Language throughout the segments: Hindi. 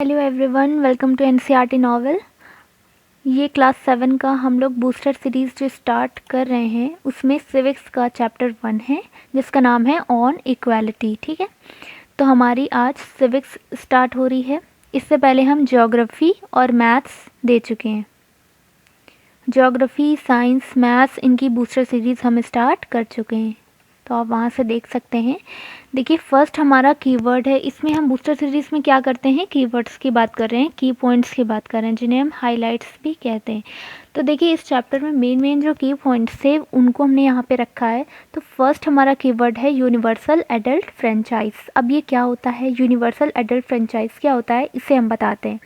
Hello everyone, welcome to NCERT novel. ये क्लास 7 का हम लोग बूस्टर सीरीज़ जो स्टार्ट कर रहे हैं उसमें सिविक्स का चैप्टर 1 है जिसका नाम है ऑन इक्वालिटी। ठीक है, तो हमारी आज सिविक्स स्टार्ट हो रही है। इससे पहले हम ज्योग्राफी और मैथ्स दे चुके हैं। ज्योग्राफी, साइंस, मैथ्स इनकी बूस्टर सीरीज़ हम स्टार्ट कर चुके हैं, तो आप वहाँ से देख सकते हैं। देखिए, फर्स्ट हमारा कीवर्ड है। इसमें हम बूस्टर सीरीज़ में क्या करते हैं, कीवर्ड्स की बात कर रहे हैं, की पॉइंट्स की बात कर रहे हैं, जिन्हें हम हाइलाइट्स भी कहते हैं। तो देखिए, इस चैप्टर में मेन जो की पॉइंट्स थे उनको हमने यहाँ पे रखा है। तो फर्स्ट हमारा कीवर्ड है यूनिवर्सल एडल्ट फ्रेंचाइज। अब ये क्या होता है, यूनिवर्सल एडल्ट फ्रेंचाइज क्या होता है, इसे हम बताते हैं।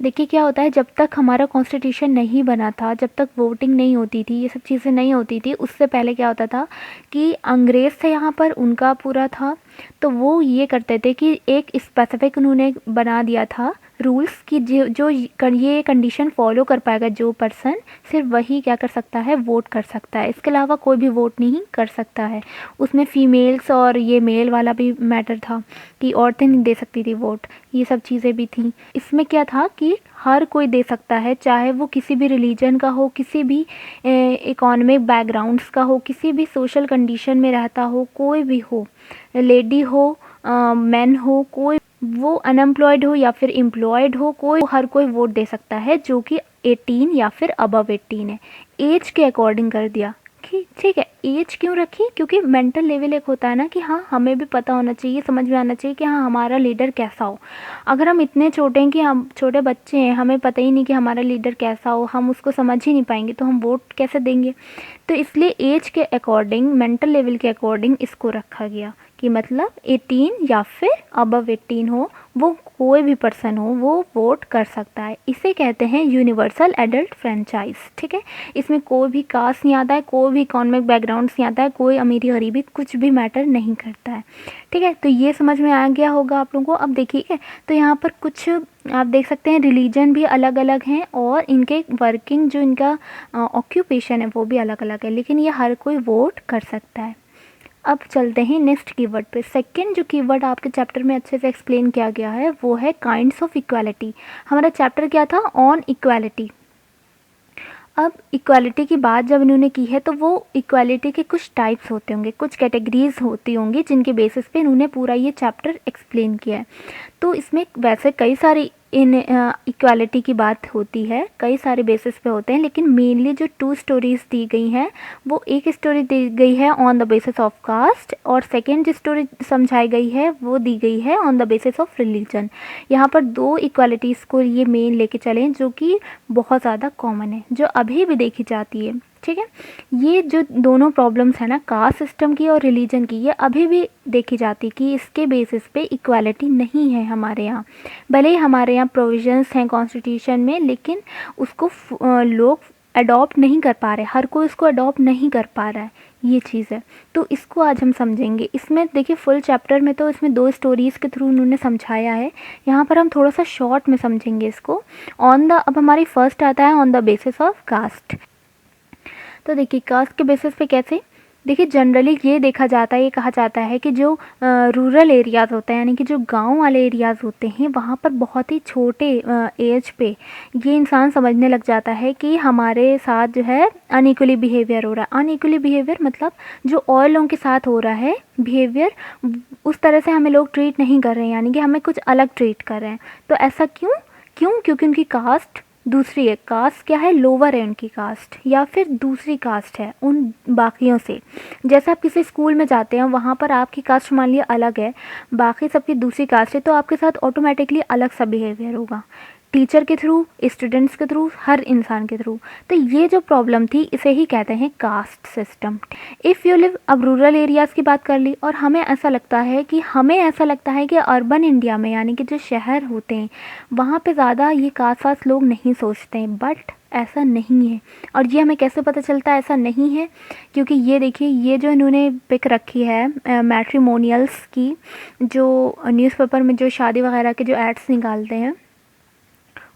देखिए, क्या होता है, जब तक हमारा कॉन्स्टिट्यूशन नहीं बना था, जब तक वोटिंग नहीं होती थी, ये सब चीज़ें नहीं होती थी, उससे पहले क्या होता था कि अंग्रेज़ थे यहाँ पर, उनका पूरा था। तो वो ये करते थे कि एक स्पेसिफिक उन्होंने बना दिया था रूल्स कि जो ये कंडीशन फॉलो कर पाएगा जो पर्सन, सिर्फ वही क्या कर सकता है, वोट कर सकता है। इसके अलावा कोई भी वोट नहीं कर सकता है। उसमें फीमेल्स और ये मेल वाला भी मैटर था कि औरतें नहीं दे सकती थी वोट, ये सब चीज़ें भी थी। इसमें क्या था कि हर कोई दे सकता है, चाहे वो किसी भी रिलीजन का हो, किसी भी इकोनॉमिक बैकग्राउंड्स का हो, किसी भी सोशल कंडीशन में रहता हो, कोई भी हो, लेडी हो, मैन हो, कोई वो अनएम्प्लॉयड हो या फिर एम्प्लॉयड हो, कोई हर कोई वोट दे सकता है जो कि 18 या फिर अबव 18 है। एज के अकॉर्डिंग कर दिया कि ठीक है। एज क्यों रखी, क्योंकि मेंटल लेवल एक होता है ना कि हाँ, हमें भी पता होना चाहिए, समझ में आना चाहिए कि हाँ, हमारा लीडर कैसा हो। अगर हम इतने छोटे हैं कि हम छोटे बच्चे हैं, हमें पता ही नहीं कि हमारा लीडर कैसा हो, हम उसको समझ ही नहीं पाएंगे, तो हम वोट कैसे देंगे। तो इसलिए एज के अकॉर्डिंग, मेंटल लेवल के अकॉर्डिंग इसको रखा गया कि मतलब 18 या फिर अबव 18 हो, वो कोई भी पर्सन हो, वो वोट कर सकता है। इसे कहते हैं यूनिवर्सल एडल्ट फ्रेंचाइज। ठीक है, इसमें कोई भी कास्ट नहीं आता है, कोई भी इकोनॉमिक बैकग्राउंड नहीं आता है, कोई अमीरी गरीबी कुछ भी मैटर नहीं करता है। ठीक है, तो ये समझ में आ गया होगा आप लोगों को। अब देखिए, तो यहाँ पर कुछ आप देख सकते हैं, रिलीजन भी अलग अलग हैं और इनके वर्किंग जो इनका ऑक्यूपेशन है वो भी अलग अलग है, लेकिन ये हर कोई वोट कर सकता है। अब चलते हैं नेक्स्ट कीवर्ड पे। सेकंड जो कीवर्ड आपके चैप्टर में अच्छे से एक्सप्लेन किया गया है वो है काइंड्स ऑफ इक्वालिटी। हमारा चैप्टर क्या था, ऑन इक्वालिटी। अब इक्वालिटी की बात जब इन्होंने की है तो वो इक्वालिटी के कुछ टाइप्स होते होंगे, कुछ कैटेगरीज होती होंगी जिनके बेसिस पे इन्होंने पूरा ये चैप्टर एक्सप्लेन किया है। तो इसमें वैसे कई सारी इन इक्वालिटी की बात होती है, कई सारे बेसिस पे होते हैं, लेकिन मेनली जो 2 स्टोरीज दी गई हैं, वो एक स्टोरी दी गई है on the basis of caste और सेकेंड जो स्टोरी समझाई गई है वो दी गई है on the basis of religion. यहाँ पर 2 इक्वालिटीज़ को ये मेन लेके चलें जो कि बहुत ज़्यादा कॉमन है, जो अभी भी देखी जाती है। ठीक है, ये जो दोनों प्रॉब्लम्स है ना, कास्ट सिस्टम की और रिलीजन की, ये अभी भी देखी जाती कि इसके बेसिस पे इक्वालिटी नहीं है हमारे यहाँ। भले ही हमारे यहाँ प्रोविजंस हैं कॉन्स्टिट्यूशन में, लेकिन उसको लोग अडॉप्ट नहीं कर पा रहे, हर कोई उसको अडॉप्ट नहीं कर पा रहा है, ये चीज़ है। तो इसको आज हम समझेंगे। इसमें देखिए, फुल चैप्टर में तो इसमें 2 स्टोरीज़ के थ्रू उन्होंने समझाया है, यहाँ पर हम थोड़ा सा शॉर्ट में समझेंगे इसको। अब हमारी फर्स्ट आता है on the basis of caste. तो देखिए, कास्ट के बेसिस पे कैसे, देखिए जनरली ये देखा जाता है, ये कहा जाता है कि जो रूरल एरियाज़ होते हैं, यानी कि जो गांव वाले एरियाज़ होते हैं, वहाँ पर बहुत ही छोटे एज पे ये इंसान समझने लग जाता है कि हमारे साथ जो है अनइक्वली बिहेवियर हो रहा है। अनइक्वली बिहेवियर मतलब जो और लोगों के साथ हो रहा है बिहेवियर, उस तरह से हमें लोग ट्रीट नहीं कर रहे हैं, यानी कि हमें कुछ अलग ट्रीट कर रहे हैं। तो ऐसा क्योंकि उनकी कास्ट दूसरी है। कास्ट क्या है, लोअर है उनकी कास्ट, या फिर दूसरी कास्ट है उन बाकियों से। जैसे आप किसी स्कूल में जाते हैं, वहाँ पर आपकी कास्ट मान लिया अलग है, बाकी सबकी दूसरी कास्ट है, तो आपके साथ ऑटोमेटिकली अलग सा बिहेवियर होगा, टीचर के थ्रू, स्टूडेंट्स के थ्रू, हर इंसान के थ्रू। तो ये जो प्रॉब्लम थी इसे ही कहते हैं caste system. If you live, अब रूरल एरियाज़ की बात कर ली, और हमें ऐसा लगता है कि अर्बन इंडिया में, यानी कि जो शहर होते हैं, वहाँ पे ज़्यादा ये कास्ट वास्ट लोग नहीं सोचते हैं, बट ऐसा नहीं है। और ये हमें कैसे पता चलता है ऐसा नहीं है, क्योंकि ये देखिए, ये जो इन्होंने पिक रखी है मैट्रिमोनियल्स की, जो न्यूज़पेपर में जो शादी वगैरह के जो एड्स निकालते हैं,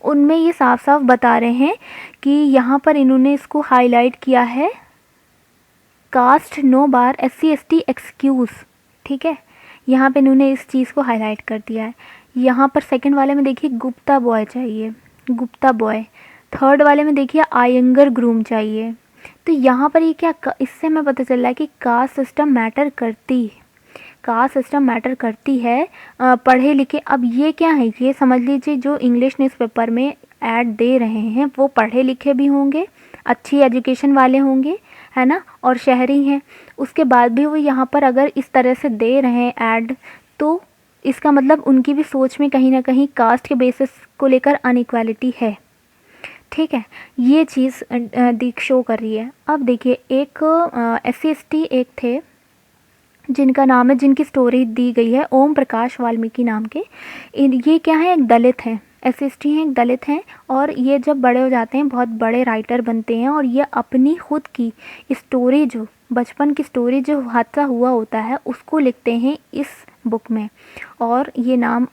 उनमें ये साफ साफ बता रहे हैं कि यहाँ पर इन्होंने इसको हाईलाइट किया है, कास्ट नो बार SC ST एक्सक्यूज़। ठीक है, यहाँ पे इन्होंने इस चीज़ को हाईलाइट कर दिया है। यहाँ पर सेकंड वाले में देखिए गुप्ता बॉय चाहिए, गुप्ता बॉय। थर्ड वाले में देखिए आयंगर ग्रूम चाहिए। तो यहाँ पर ये क्या, इससे हमें पता चल रहा है कि कास्ट सिस्टम मैटर करती है, कास्ट सिस्टम मैटर करती है पढ़े लिखे। अब ये क्या है, ये समझ लीजिए जो इंग्लिश न्यूज़पेपर में ऐड दे रहे हैं वो पढ़े लिखे भी होंगे, अच्छी एजुकेशन वाले होंगे, है ना, और शहरी हैं। उसके बाद भी वो यहाँ पर अगर इस तरह से दे रहे हैं ऐड, तो इसका मतलब उनकी भी सोच में कहीं ना कहीं कास्ट के बेसिस को लेकर अनइक्वालिटी है। ठीक है, ये चीज़ दिख शो कर रही है। अब देखिए एक SC/ST एक थे जिनका नाम है, जिनकी स्टोरी दी गई है ओम प्रकाश वाल्मीकि नाम के। ये क्या है, एक दलित हैं, SC/ST हैं, एक दलित हैं, और ये जब बड़े हो जाते हैं बहुत बड़े राइटर बनते हैं, और ये अपनी खुद की स्टोरी, जो बचपन की स्टोरी जो हादसा हुआ होता है उसको लिखते हैं इस बुक में, और ये नाम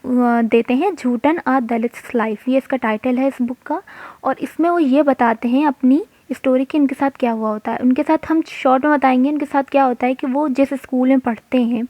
देते हैं झूठन आ दलित्स लाइफ, ये इसका टाइटल है इस बुक का। और इसमें वो ये बताते हैं अपनी स्टोरी कि इनके साथ क्या हुआ होता है। उनके साथ हम शॉर्ट में बताएंगे, इनके साथ क्या होता है कि वो जिस स्कूल में पढ़ते हैं,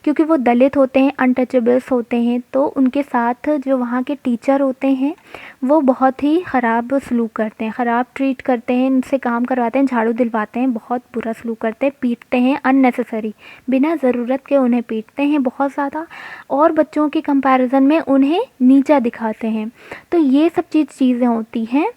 क्योंकि वो दलित होते हैं, अनटचेबल्स होते हैं, तो उनके साथ जो वहाँ के टीचर होते हैं वो बहुत ही ख़राब सलूक करते हैं, ख़राब ट्रीट करते हैं, इनसे काम करवाते हैं, झाड़ू दिलवाते हैं, बहुत बुरा सलूक करते हैं, पीटते हैं अननेसेसरी, बिना ज़रूरत के उन्हें पीटते हैं बहुत ज़्यादा, और बच्चों के कंपैरिजन में उन्हें नीचा दिखाते हैं। तो ये सब चीज़ें होती हैं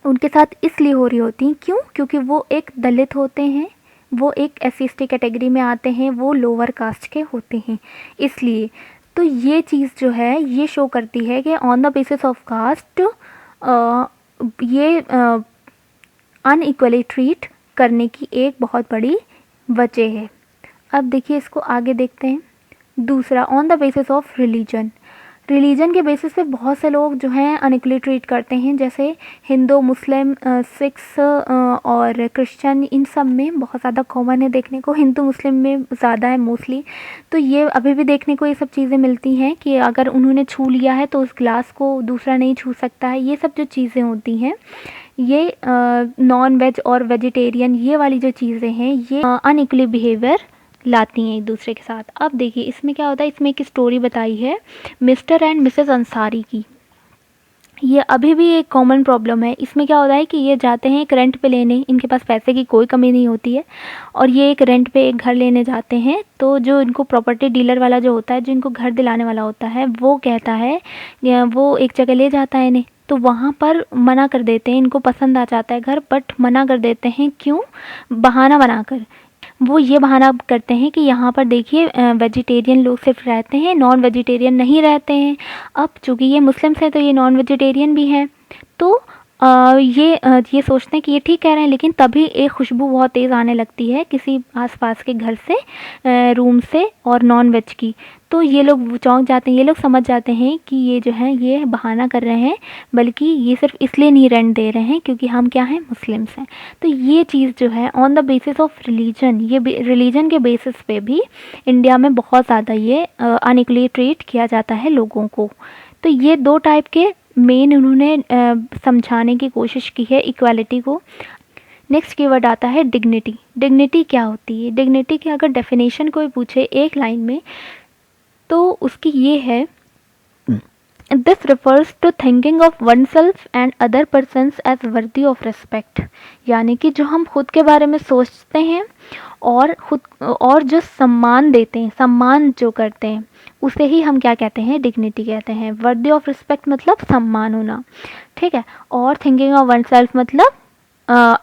उनके साथ इसलिए हो रही होती हैं, क्यों, क्योंकि वो एक दलित होते हैं, वो एक SC/ST कैटेगरी में आते हैं, वो लोअर कास्ट के होते हैं, इसलिए। तो ये चीज़ जो है ये शो करती है कि on the basis of caste ये अनइक्वली ट्रीट करने की एक बहुत बड़ी वजह है। अब देखिए इसको आगे देखते हैं। दूसरा, on the basis of religion, religion के बेसिस पे बहुत से लोग जो हैं अनइक्वली ट्रीट करते हैं, जैसे हिंदू, मुस्लिम, सिख्स और क्रिश्चियन, इन सब में बहुत ज़्यादा कॉमन है देखने को, हिंदू मुस्लिम में ज़्यादा है मोस्टली। तो ये अभी भी देखने को ये सब चीज़ें मिलती हैं कि अगर उन्होंने छू लिया है तो उस ग्लास को दूसरा नहीं छू सकता है। ये सब जो चीज़ें होती हैं, ये नॉन वेज और वेजिटेरियन, ये वाली जो चीज़ें हैं ये अनइक्वली बिहेवियर लाती हैं एक दूसरे के साथ। अब देखिए इसमें क्या होता है, इसमें एक स्टोरी बताई है मिस्टर एंड मिसेस अंसारी की। ये अभी भी एक कॉमन प्रॉब्लम है। इसमें क्या होता है कि ये जाते हैं एक रेंट पे लेने, इनके पास पैसे की कोई कमी नहीं होती है, और ये एक रेंट पे एक घर लेने जाते हैं। तो जो इनको प्रॉपर्टी डीलर वाला जो होता है, जो इनको घर दिलाने वाला होता है, वो कहता है, वो एक जगह ले जाता है इन्हें, तो वहाँ पर मना कर देते हैं, इनको पसंद आ जाता है घर, बट मना कर देते हैं, क्यों, बहाना बनाकर। वो ये बहाना करते हैं कि यहाँ पर देखिए वेजिटेरियन लोग सिर्फ रहते हैं, नॉन वेजिटेरियन नहीं रहते हैं। अब चूँकि ये मुस्लिम्स हैं तो ये नॉन वेजिटेरियन भी हैं, तो ये सोचते हैं कि ये ठीक कह रहे हैं, लेकिन तभी एक खुशबू बहुत तेज़ आने लगती है किसी आसपास के घर से, रूम से, और नॉन वेज की। तो ये लोग चौंक जाते हैं, ये लोग समझ जाते हैं कि ये जो है ये बहाना कर रहे हैं, बल्कि ये सिर्फ इसलिए नहीं रेंट दे रहे हैं क्योंकि हम क्या हैं, मुस्लिम्स हैं। तो ये चीज़ जो है on the basis of religion, ये रिलीजन के बेसिस पे भी इंडिया में बहुत ज़्यादा ये अनइक्वली ट्रीट किया जाता है लोगों को। तो ये दो टाइप के मेन उन्होंने समझाने की कोशिश की है इक्वालिटी को। नेक्स्ट कीवर्ड आता है डिग्निटी। डिग्निटी क्या होती है? डिग्निटी की अगर डेफिनेशन कोई पूछे एक लाइन में तो उसकी ये है, this refers to thinking of oneself and other persons as worthy of respect। यानी कि जो हम खुद के बारे में सोचते हैं और जो सम्मान देते हैं, सम्मान जो करते हैं, उसे ही हम क्या कहते हैं, डिग्निटी कहते हैं। वर्दी ऑफ रिस्पेक्ट मतलब सम्मान होना, ठीक है, और थिंकिंग ऑफ वन सेल्फ मतलब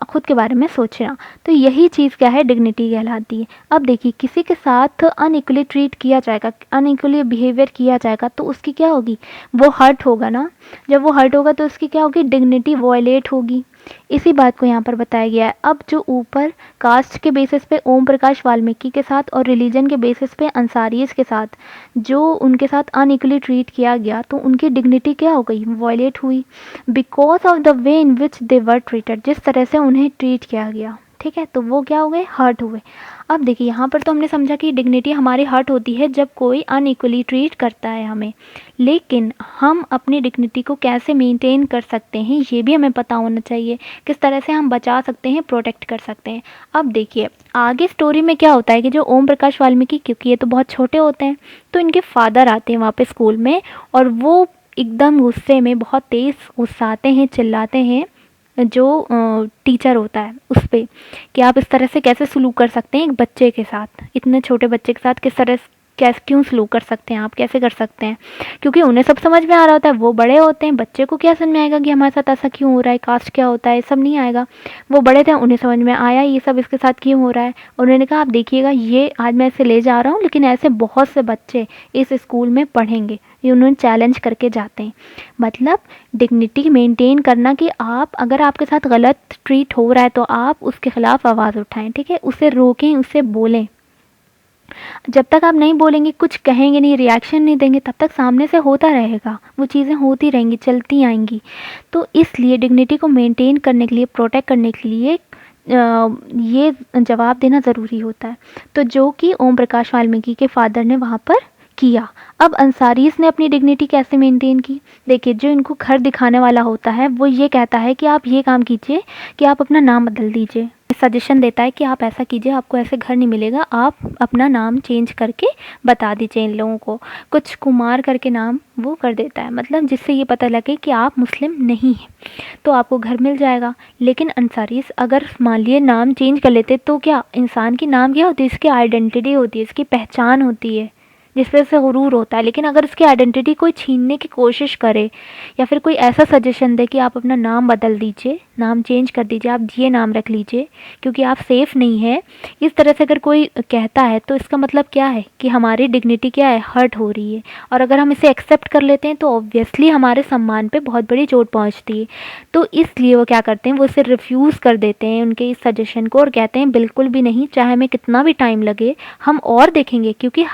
खुद के बारे में सोचना। तो यही चीज़ क्या है, डिग्निटी कहलाती है। अब देखिए किसी के साथ अनइक्वली ट्रीट किया जाएगा, अनइक्वली बिहेवियर किया जाएगा, तो उसकी क्या होगी, वो हर्ट होगा ना। जब वो हर्ट होगा तो उसकी क्या होगी, डिग्निटी वॉयलेट होगी। इसी बात को यहाँ पर बताया गया है। अब जो ऊपर कास्ट के बेसिस पे ओम प्रकाश वाल्मीकि के साथ और रिलीजन के बेसिस पे अंसारीज के साथ जो उनके साथ अनइक्वली ट्रीट किया गया, तो उनकी डिग्निटी क्या हो गई, वॉयलेट हुई, because of the way in which they were treated, जिस तरह से उन्हें ट्रीट किया गया, ठीक है, तो वो क्या हो गए, हर्ट हुए। अब देखिए यहाँ पर तो हमने समझा कि डिग्निटी हमारी हर्ट होती है जब कोई अनइक्वली ट्रीट करता है हमें, लेकिन हम अपनी डिग्निटी को कैसे मेंटेन कर सकते हैं ये भी हमें पता होना चाहिए, किस तरह से हम बचा सकते हैं, प्रोटेक्ट कर सकते हैं। अब देखिए आगे स्टोरी में क्या होता है कि जो ओम प्रकाश वाल्मीकि, क्योंकि ये तो बहुत छोटे होते हैं, तो इनके फादर आते हैं वहाँ पे स्कूल में, और वो एकदम गुस्से में बहुत तेज़ गुस्साते हैं, चिल्लाते हैं जो टीचर होता है उस पे, कि आप इस तरह से कैसे सलूक कर सकते हैं एक बच्चे के साथ, इतने छोटे बच्चे के साथ किस तरह कैसे क्यों सलूक कर सकते हैं, आप कैसे कर सकते हैं। क्योंकि उन्हें सब समझ में आ रहा होता है, वो बड़े होते हैं, बच्चे को क्या समझ में आएगा कि हमारे साथ ऐसा क्यों हो रहा है, कास्ट क्या होता है, सब नहीं आएगा। वो बड़े थे, उन्हें समझ में आया ये सब इसके साथ क्यों हो रहा है। उन्होंने कहा आप देखिएगा, ये आज मैं इसे ले जा रहा हूँ, लेकिन ऐसे बहुत से बच्चे इस स्कूल में पढ़ेंगे। ये उन्होंने चैलेंज करके जाते हैं, मतलब डिग्निटी मेंटेन करना, कि आप अगर आपके साथ गलत ट्रीट हो रहा है तो आप उसके ख़िलाफ़ आवाज़ उठाएं, ठीक है, उसे रोकें, उसे बोलें। जब तक आप नहीं बोलेंगे, कुछ कहेंगे नहीं, रिएक्शन नहीं देंगे, तब तक सामने से होता रहेगा, वो चीज़ें होती रहेंगी, चलती आएंगी। तो इसलिए डिग्निटी को मेंटेन करने के लिए, प्रोटेक्ट करने के लिए ये जवाब देना ज़रूरी होता है। तो जो कि ओम प्रकाश वाल्मीकि के फादर ने वहाँ पर किया। अब अंसारीज़ ने अपनी डिग्निटी कैसे मेंटेन की, देखिए जो इनको घर दिखाने वाला होता है वो ये कहता है कि आप ये काम कीजिए कि आप अपना नाम बदल दीजिए, सजेशन देता है कि आप ऐसा कीजिए, आपको ऐसे घर नहीं मिलेगा, आप अपना नाम चेंज करके बता दीजिए इन लोगों को, कुछ कुमार करके नाम वो कर देता है, मतलब जिससे ये पता लगे कि आप मुस्लिम नहीं हैं, तो आपको घर मिल जाएगा। लेकिन अंसारीज़ अगर मान लिए नाम चेंज कर लेते, तो क्या इंसान की नाम क्या होती है, इसकी आइडेंटिटी होती है, इसकी पहचान होती है, जिस वजह से गुरूर होता है। लेकिन अगर उसकी आइडेंटिटी कोई छीनने की कोशिश करे, या फिर कोई ऐसा सजेशन दे कि आप अपना नाम बदल दीजिए, नाम चेंज कर दीजिए, आप ये नाम रख लीजिए क्योंकि आप सेफ़ नहीं हैं, इस तरह से अगर कोई कहता है, तो इसका मतलब क्या है कि हमारी डिग्निटी क्या है, हर्ट हो रही है। और अगर हम इसे एक्सेप्ट कर लेते हैं तो ऑब्वियसली हमारे सम्मान पे बहुत बड़ी चोट पहुंचती है। तो इसलिए वो क्या करते हैं, वो इसे रिफ्यूज़ कर देते हैं उनके इस सजेशन को, और कहते हैं बिल्कुल भी नहीं, चाहे हमें कितना भी टाइम लगे हम और देखेंगे, क्योंकि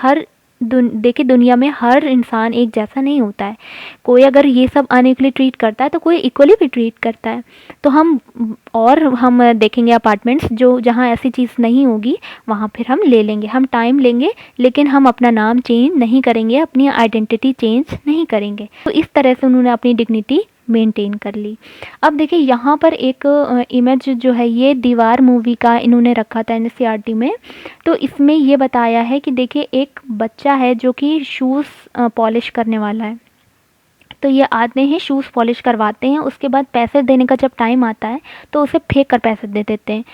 देखिए दुनिया में हर इंसान एक जैसा नहीं होता है। कोई अगर ये सब अनइक्वली ट्रीट करता है तो कोई इक्वली भी ट्रीट करता है। तो हम देखेंगे अपार्टमेंट्स जो जहाँ ऐसी चीज़ नहीं होगी, वहाँ फिर हम ले लेंगे, हम टाइम लेंगे, लेकिन हम अपना नाम चेंज नहीं करेंगे, अपनी आइडेंटिटी चेंज नहीं करेंगे। तो इस तरह से उन्होंने अपनी डिग्निटी मेंटेन कर ली। अब देखिए यहाँ पर एक इमेज जो है, ये दीवार मूवी का इन्होंने रखा था एनसीईआरटी में। तो इसमें ये बताया है कि देखिए एक बच्चा है जो कि शूज़ पॉलिश करने वाला है। तो ये आते हैं, शूज़ पॉलिश करवाते हैं, उसके बाद पैसे देने का जब टाइम आता है तो उसे फेंक कर पैसे दे देते हैं।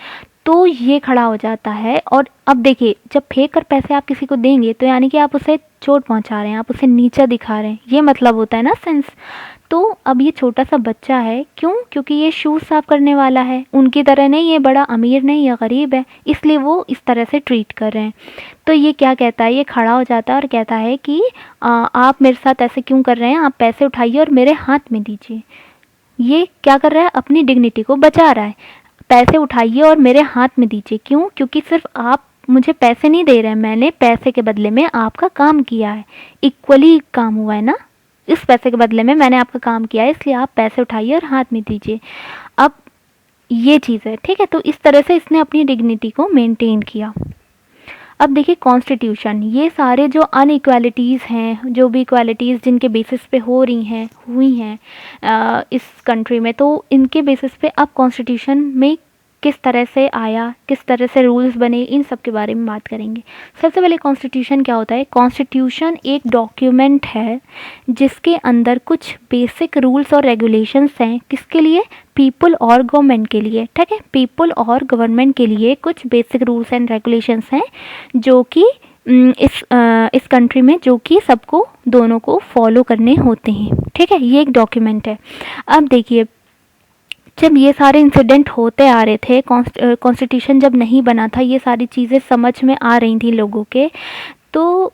तो ये खड़ा हो जाता है, और अब देखिए जब फेंक कर पैसे आप किसी को देंगे तो यानी कि आप उसे चोट पहुंचा रहे हैं, आप उसे नीचा दिखा रहे हैं, ये मतलब होता है ना सेंस। तो अब ये छोटा सा बच्चा है, क्यों, क्योंकि ये शूज़ साफ़ करने वाला है, उनकी तरह नहीं, ये बड़ा अमीर नहीं, ये गरीब है, इसलिए वो इस तरह से ट्रीट कर रहे हैं। तो ये क्या कहता है, ये खड़ा हो जाता है और कहता है कि आप मेरे साथ ऐसे क्यों कर रहे हैं, आप पैसे उठाइए और मेरे हाथ में दीजिए। ये क्या कर रहा है, अपनी डिग्निटी को बचा रहा है, पैसे उठाइए और मेरे हाथ में दीजिए। क्यों, क्योंकि सिर्फ आप मुझे पैसे नहीं दे रहे हैं, मैंने पैसे के बदले में आपका काम किया है, इक्वली काम हुआ है ना, इस पैसे के बदले में मैंने आपका काम किया है, इसलिए आप पैसे उठाइए और हाथ में दीजिए। अब ये चीज़ है, ठीक है। तो इस तरह से इसने अपनी डिग्निटी को मेंटेन किया। अब देखिए कॉन्स्टिट्यूशन, ये सारे जो अनइक्वालिटीज़ हैं, जो भी इक्वालिटीज़ जिनके बेसिस पे हो रही हैं, हुई हैं इस कंट्री में, तो इनके बेसिस पे अब कॉन्स्टिट्यूशन में किस तरह से आया, किस तरह से रूल्स बने, इन सब के बारे में बात करेंगे। सबसे पहले कॉन्स्टिट्यूशन क्या होता है। कॉन्स्टिट्यूशन एक डॉक्यूमेंट है जिसके अंदर कुछ बेसिक रूल्स और रेगुलेशंस हैं, किसके लिए, पीपल और गवर्नमेंट के लिए, ठीक है। पीपल और गवर्नमेंट के लिए कुछ बेसिक रूल्स एंड रेगुलेशंस हैं जो कि इस कंट्री में, जो कि सबको, दोनों को फॉलो करने होते हैं, ठीक है। ये एक डॉक्यूमेंट है। अब देखिए जब ये सारे इंसिडेंट होते आ रहे थे, कॉन्स्टिट्यूशन जब नहीं बना था, ये सारी चीज़ें समझ में आ रही थी लोगों के, तो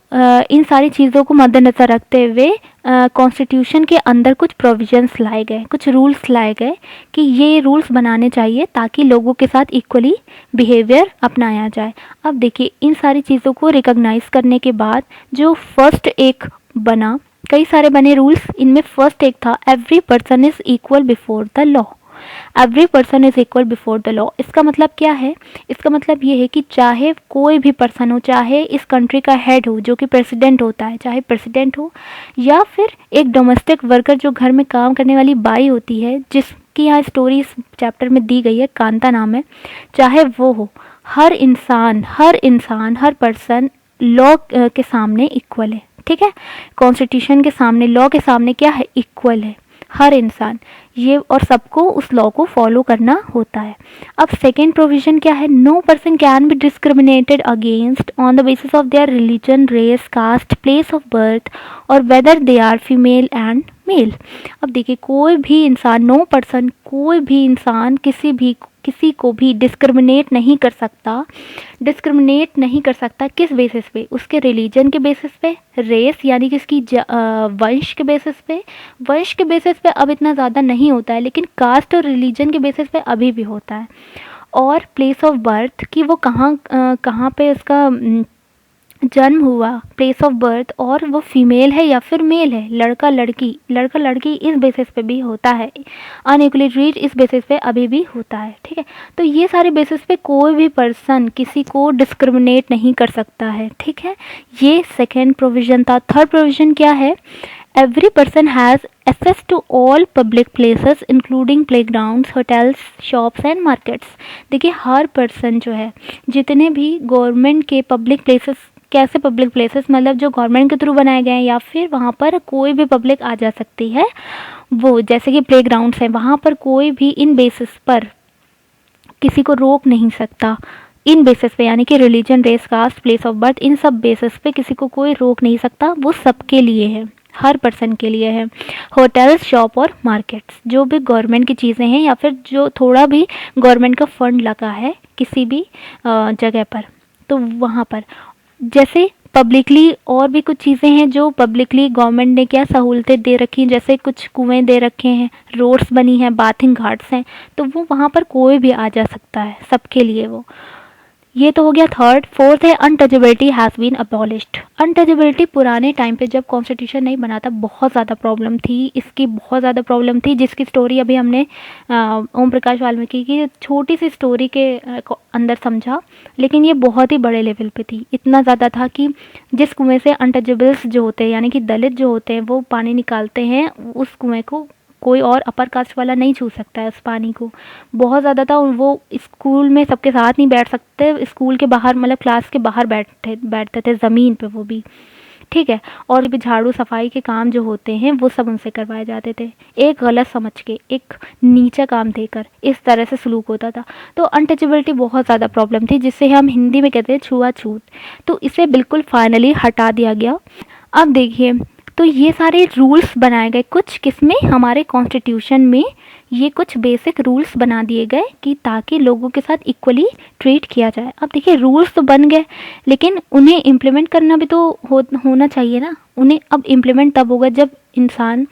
इन सारी चीज़ों को मद्देनज़र रखते हुए कॉन्स्टिट्यूशन के अंदर कुछ प्रोविजंस लाए गए, कुछ रूल्स लाए गए कि ये रूल्स बनाने चाहिए ताकि लोगों के साथ इक्वली बिहेवियर अपनाया जाए। अब देखिए इन सारी चीज़ों को रिकॉग्नाइज करने के बाद जो फर्स्ट एक बना, कई सारे बने रूल्स, इनमें फर्स्ट एक था, every person is equal before the law. Every person is equal before the law. इसका मतलब क्या है? इसका मतलब ये है कि चाहे कोई भी पर्सन हो, चाहे इस कंट्री का हेड हो जो कि प्रेसिडेंट होता है, चाहे प्रेसिडेंट हो, या फिर एक डोमेस्टिक वर्कर जो घर में काम करने वाली बाई होती है, जिसकी यहाँ स्टोरी इस चैप्टर में दी गई है, कांता नाम है, चाहे वो हो, हर इंसान हर पर्सन लॉ के सामने इक्वल है। ठीक है, कॉन्स्टिट्यूशन के सामने, लॉ के सामने क्या है? इक्वल है हर इंसान। ये और सबको उस लॉ को फॉलो करना होता है। अब सेकेंड प्रोविजन क्या है? No person can be discriminated against on the basis of their religion, race, caste, place of birth और whether they are female and male. अब देखिए, कोई भी इंसान, नो पर्सन, कोई भी इंसान किसी को भी डिस्क्रिमिनेट नहीं कर सकता। किस बेसिस पे? उसके रिलीजन के बेसिस पे, रेस यानी कि उसकी वंश के बेसिस पे अब इतना ज़्यादा नहीं होता है, लेकिन कास्ट और रिलीजन के बेसिस पे अभी भी होता है। और प्लेस ऑफ बर्थ कि वो कहाँ पे उसका जन्म हुआ, प्लेस ऑफ बर्थ, और वो फीमेल है या फिर मेल है, लड़का लड़की इस बेसिस पे भी होता है। अनइक्वली ट्रीट इस बेसिस पे अभी भी होता है। ठीक है, तो ये सारे बेसिस पे कोई भी पर्सन किसी को डिस्क्रिमिनेट नहीं कर सकता है। ठीक है, ये सेकेंड प्रोविज़न था। थर्ड प्रोविज़न क्या है? Every person has access to all public places including playgrounds, hotels, shops and markets. देखिए, हर पर्सन जो है, जितने भी गवर्नमेंट के पब्लिक प्लेसेस, कैसे पब्लिक प्लेसेस मतलब जो गवर्नमेंट के थ्रू बनाए गए हैं या फिर वहाँ पर कोई भी पब्लिक आ जा सकती है, वो जैसे कि प्लेग्राउंड्स हैं, वहाँ पर कोई भी इन बेसिस पर किसी को रोक नहीं सकता। इन बेसिस पे यानी कि religion, race, caste, place of birth, इन सब बेसिस पे किसी को कोई रोक नहीं सकता। वो सबके लिए है, हर पर्सन के लिए है। होटल्स, शॉप और मार्केट्स, जो भी गवर्नमेंट की चीज़ें हैं या फिर जो थोड़ा भी गवर्नमेंट का फंड लगा है किसी भी जगह पर, तो वहाँ पर जैसे पब्लिकली और भी कुछ चीज़ें हैं जो पब्लिकली गवर्नमेंट ने क्या सहूलतें दे रखी हैं, जैसे कुछ कुएं दे रखे हैं, रोड्स बनी हैं, बाथिंग घाट्स हैं, तो वो वहाँ पर कोई भी आ जा सकता है, सबके लिए वो। ये तो हो गया थर्ड। फोर्थ है untouchability has been abolished. Untouchability पुराने टाइम पे जब कॉन्स्टिट्यूशन नहीं बना था बहुत ज़्यादा प्रॉब्लम थी, इसकी बहुत ज़्यादा प्रॉब्लम थी, जिसकी स्टोरी अभी हमने ओम प्रकाश वाल्मीकि की छोटी सी स्टोरी के अंदर समझा, लेकिन ये बहुत ही बड़े लेवल पे थी। इतना ज़्यादा था कि जिस कुएँ से अनटचेबल्स जो होते हैं यानी कि दलित जो होते हैं वो पानी निकालते हैं, उस कुएँ को कोई और अपर कास्ट वाला नहीं छू सकता है उस पानी को। बहुत ज़्यादा था, वो स्कूल में सबके साथ नहीं बैठ सकते, स्कूल के बाहर मतलब क्लास के बाहर बैठते थे ज़मीन पे, वो भी। ठीक है, और भी झाड़ू सफाई के काम जो होते हैं वो सब उनसे करवाए जाते थे, एक गलत समझ के, एक नीचा काम देकर, इस तरह से सलूक होता था। तो अनटचेबिलिटी बहुत ज़्यादा प्रॉब्लम थी, जिसे हम हिंदी में कहते हैं छुआछूत। तो इसे बिल्कुल फाइनली हटा दिया गया। अब देखिए, तो ये सारे रूल्स बनाए गए कुछ किसमें? हमारे कॉन्स्टिट्यूशन में ये कुछ बेसिक रूल्स बना दिए गए कि ताकि लोगों के साथ इक्वली ट्रीट किया जाए। अब देखिए, रूल्स तो बन गए, लेकिन उन्हें इम्प्लीमेंट करना भी तो होना चाहिए ना। उन्हें अब इम्प्लीमेंट तब होगा जब इंसान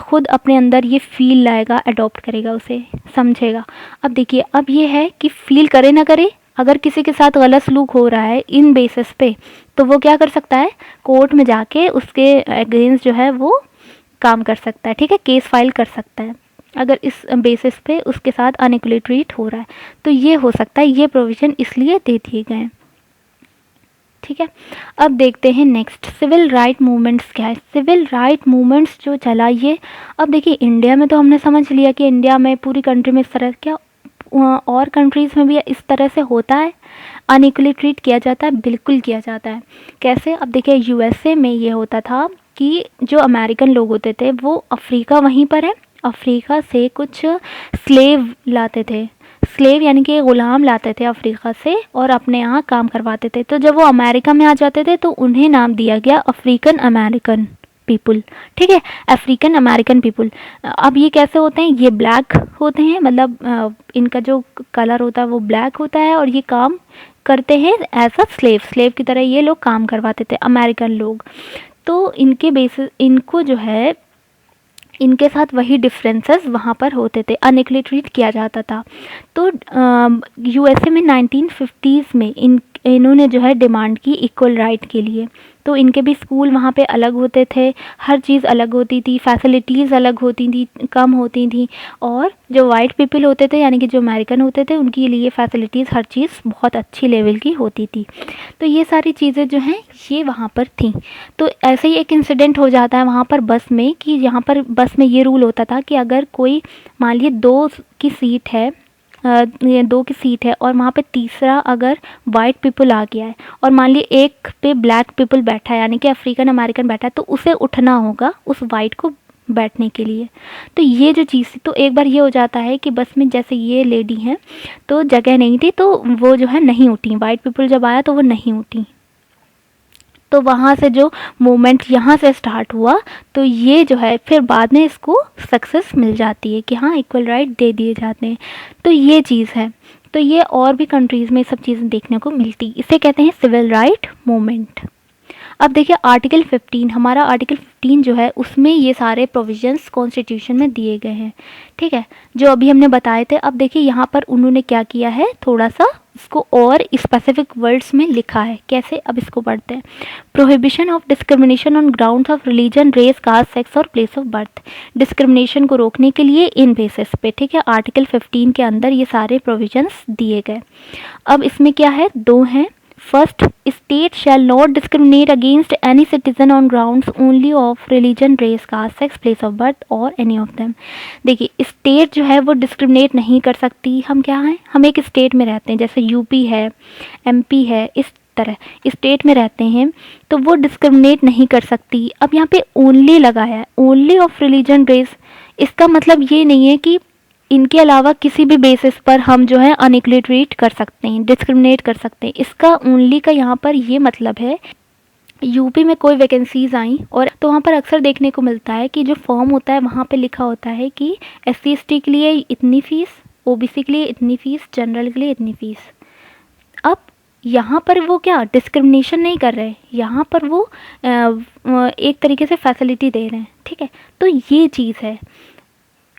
खुद अपने अंदर ये फील लाएगा, अडॉप्ट करेगा, उसे समझेगा। अब देखिए, अब ये है कि फील करे ना करे, अगर किसी के साथ गलत सलूक हो रहा है इन बेसिस पे, तो वो क्या कर सकता है? कोर्ट में जाके उसके अगेंस्ट जो है वो काम कर सकता है। ठीक है, केस फाइल कर सकता है अगर इस बेसिस पे उसके साथ अनइक्वली ट्रीट हो रहा है, तो ये हो सकता है। ये प्रोविज़न इसलिए दे दिए गए हैं। ठीक है, अब देखते हैं नेक्स्ट सिविल राइट मूवमेंट्स क्या है। सिविल राइट मूवमेंट्स जो चला, ये अब देखिए, इंडिया में तो हमने समझ लिया कि इंडिया में पूरी कंट्री में इस तरह, क्या और कंट्रीज़ में भी इस तरह से होता है, अनइक्वली ट्रीट किया जाता है? बिल्कुल किया जाता है। कैसे? अब देखिए, यूएसए में ये होता था कि जो अमेरिकन लोग होते थे वो अफ्रीका, वहीं पर है, अफ्रीका से कुछ स्लेव लाते थे, स्लेव यानी कि ग़ुलाम लाते थे अफ्रीका से और अपने यहाँ काम करवाते थे। तो जब वो अमेरिका में आ जाते थे तो उन्हें नाम दिया गया अफ्रीकन अमेरिकन पीपुल। ठीक है, अफ्रीकन अमेरिकन पीपुल। अब ये कैसे होते हैं? ये ब्लैक होते हैं, मतलब इनका जो कलर होता है वो ब्लैक होता है, और ये काम करते हैं एज अ स्लेव की तरह ये लोग काम करवाते थे, अमेरिकन लोग। तो इनके बेसिस, इनको जो है, इनके साथ वही डिफरेंसेस वहाँ पर होते थे, अनइक्वली ट्रीट किया जाता था। तो यूएसए में 1950s में इन्होंने जो है डिमांड की इक्वल राइट के लिए। तो इनके भी स्कूल वहाँ पे अलग होते थे, हर चीज़ अलग होती थी, फैसिलिटीज़ अलग होती थी, कम होती थी। और जो वाइट पीपल होते थे यानी कि जो अमेरिकन होते थे उनके लिए फैसिलिटीज़ हर चीज़ बहुत अच्छी लेवल की होती थी। तो ये सारी चीज़ें जो हैं ये वहाँ पर थी। तो ऐसे ही एक इंसिडेंट हो जाता है वहाँ पर बस में कि यहाँ पर बस में ये रूल होता था कि अगर कोई मान लीजिए 2 की सीट है, ये 2 की सीट है और वहाँ पे तीसरा अगर वाइट पीपल आ गया है और मान लीजिए एक पे ब्लैक पीपल बैठा है यानी कि अफ्रीकन अमेरिकन बैठा है, तो उसे उठना होगा उस वाइट को बैठने के लिए। तो ये जो चीज़ थी, तो एक बार ये हो जाता है कि बस में जैसे ये लेडी हैं तो जगह नहीं थी, तो वो जो है नहीं उठी, वाइट पीपल जब आया तो वो नहीं उठी। तो वहाँ से जो मूवमेंट यहाँ से स्टार्ट हुआ, तो ये जो है फिर बाद में इसको सक्सेस मिल जाती है कि हाँ इक्वल राइट दे दिए जाते हैं। तो ये चीज़ है। तो ये और भी कंट्रीज़ में सब चीज़ें देखने को मिलती, इसे कहते हैं सिविल राइट मूवमेंट। अब देखिए आर्टिकल 15, हमारा आर्टिकल 15 जो है उसमें ये सारे प्रोविजंस कॉन्स्टिट्यूशन में दिए गए हैं, ठीक है, जो अभी हमने बताए थे। अब देखिए यहाँ पर उन्होंने क्या किया है, थोड़ा सा इसको और स्पेसिफिक वर्ड्स में लिखा है। कैसे, अब इसको पढ़ते हैं। Prohibition of discrimination on grounds of religion, race, caste, sex और प्लेस ऑफ बर्थ। डिस्क्रिमिनेशन को रोकने के लिए इन बेसिस पे, ठीक है, आर्टिकल 15 के अंदर ये सारे प्रोविजंस दिए गए। अब इसमें क्या है, 2 हैं। First, state shall not discriminate against any citizen on grounds only of religion, race, caste, sex, place of birth और एनी ऑफ देम। देखिए स्टेट जो है वो डिस्क्रिमिनेट नहीं कर सकती। हम क्या हैं, हम एक स्टेट में रहते हैं, जैसे यूपी है, एमपी है, इस तरह स्टेट में रहते हैं, तो वो डिस्क्रिमिनेट नहीं कर सकती। अब यहाँ पे ओनली लगाया है, ओनली ऑफ रिलीजन, रेस। इसका मतलब ये नहीं है कि इनके अलावा किसी भी बेसिस पर हम जो है अनइक्वली ट्रीट कर सकते हैं, डिस्क्रिमिनेट कर सकते हैं। इसका ओनली का यहाँ पर ये मतलब है। यूपी में कोई वैकेंसीज आई और तो वहाँ पर अक्सर देखने को मिलता है कि जो फॉर्म होता है वहाँ पे लिखा होता है कि SC ST के लिए इतनी फ़ीस, OBC के लिए इतनी फ़ीस, जनरल के लिए इतनी फ़ीस। अब यहाँ पर वो क्या डिस्क्रिमिनेशन नहीं कर रहे, यहाँ पर वो एक तरीके से फैसिलिटी दे रहे हैं, ठीक है। तो ये चीज़ है,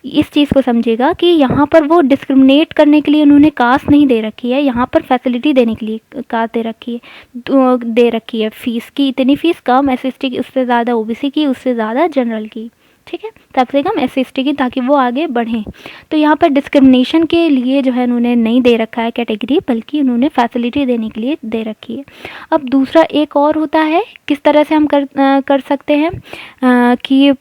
इस चीज़ को समझिएगा कि यहाँ पर वो डिस्क्रिमिनेट करने के लिए उन्होंने कास्ट नहीं दे रखी है, यहाँ पर फैसिलिटी देने के लिए कास्ट दे रखी है फ़ीस की इतनी फ़ीस कम SC की, उससे ज़्यादा OBC की, उससे ज़्यादा जनरल की, ठीक है, कम से कम SC ST की, ताकि वो आगे बढ़ें। तो यहाँ पर डिस्क्रिमिनेशन के लिए जो है उन्होंने नहीं दे रखा है कैटेगरी, बल्कि उन्होंने फैसिलिटी देने के लिए दे रखी है। अब दूसरा एक और होता है, किस तरह से हम कर सकते हैं कि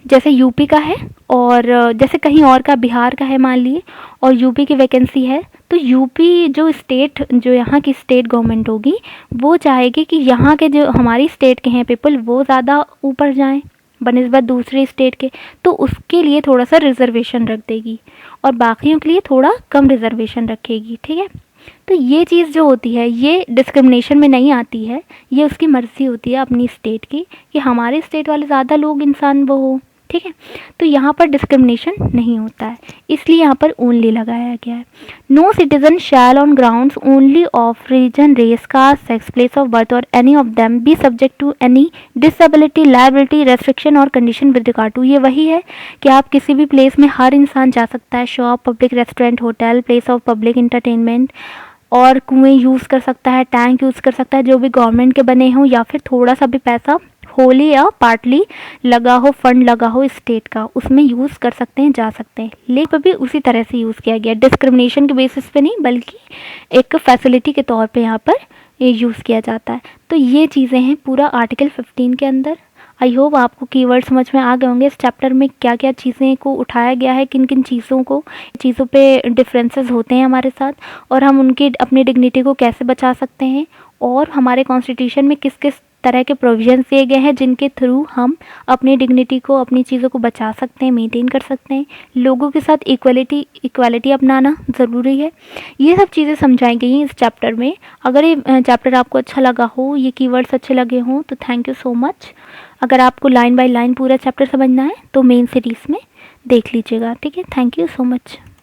जैसे यूपी का है और जैसे कहीं और का, बिहार का है मान लिए, और यूपी की वैकेंसी है, तो यूपी जो स्टेट, जो यहाँ की स्टेट गवर्नमेंट होगी, वो चाहेगी कि यहाँ के जो हमारी स्टेट के हैं पीपल वो ज़्यादा ऊपर जाएं बनिस्बत दूसरे स्टेट के, तो उसके लिए थोड़ा सा रिजर्वेशन रख देगी और बाकियों के लिए थोड़ा कम रिजर्वेशन रखेगी, ठीक है। तो ये चीज़ जो होती है ये डिस्क्रिमिनेशन में नहीं आती है, ये उसकी मर्ज़ी होती है अपनी स्टेट की कि हमारे स्टेट वाले ज़्यादा लोग इंसान वो हो, ठीक है। तो यहाँ पर डिस्क्रिमिनेशन नहीं होता है, इसलिए यहाँ पर ओनली लगाया गया है। No citizen shall on grounds only of religion, race, caste, sex, place of birth और any of them be subject to any disability, liability, restriction और कंडीशन विद रिगार्ड टू। ये वही है कि आप किसी भी प्लेस में हर इंसान जा सकता है, shop, public restaurant, hotel, place of public entertainment, और कुएँ यूज़ कर सकता है, टैंक यूज़ कर सकता है जो भी गवर्नमेंट के बने हों, या फिर थोड़ा सा भी पैसा होली या पार्टली लगा हो, फंड लगा हो स्टेट का, उसमें यूज़ कर सकते हैं, जा सकते हैं। लेकिन भी उसी तरह से यूज़ किया गया, डिस्क्रिमिनेशन के बेसिस पे नहीं, बल्कि एक फैसिलिटी के तौर पे यहाँ पर यूज़ किया जाता है। तो ये चीज़ें हैं पूरा आर्टिकल 15 के अंदर। आई होप आपको कीवर्ड समझ में आ गए होंगे, इस चैप्टर में क्या क्या चीज़ें को उठाया गया है, किन किन चीज़ों पे डिफरेंसेस होते हैं हमारे साथ, और हम उनकी अपनी डिग्निटी को कैसे बचा सकते हैं, और हमारे कॉन्स्टिट्यूशन में किस किस तरह के प्रोविजंस दिए गए हैं जिनके थ्रू हम अपनी डिग्निटी को, अपनी चीज़ों को बचा सकते हैं, मेंटेन कर सकते हैं। लोगों के साथ इक्वालिटी अपनाना ज़रूरी है। ये सब चीज़ें समझाई गई हैं इस चैप्टर में। अगर ये चैप्टर आपको अच्छा लगा हो, ये कीवर्ड्स अच्छे लगे हों, तो थैंक यू सो मच। अगर आपको लाइन बाय लाइन पूरा चैप्टर समझना है तो मेन सीरीज़ में देख लीजिएगा, ठीक है। Thank you so much.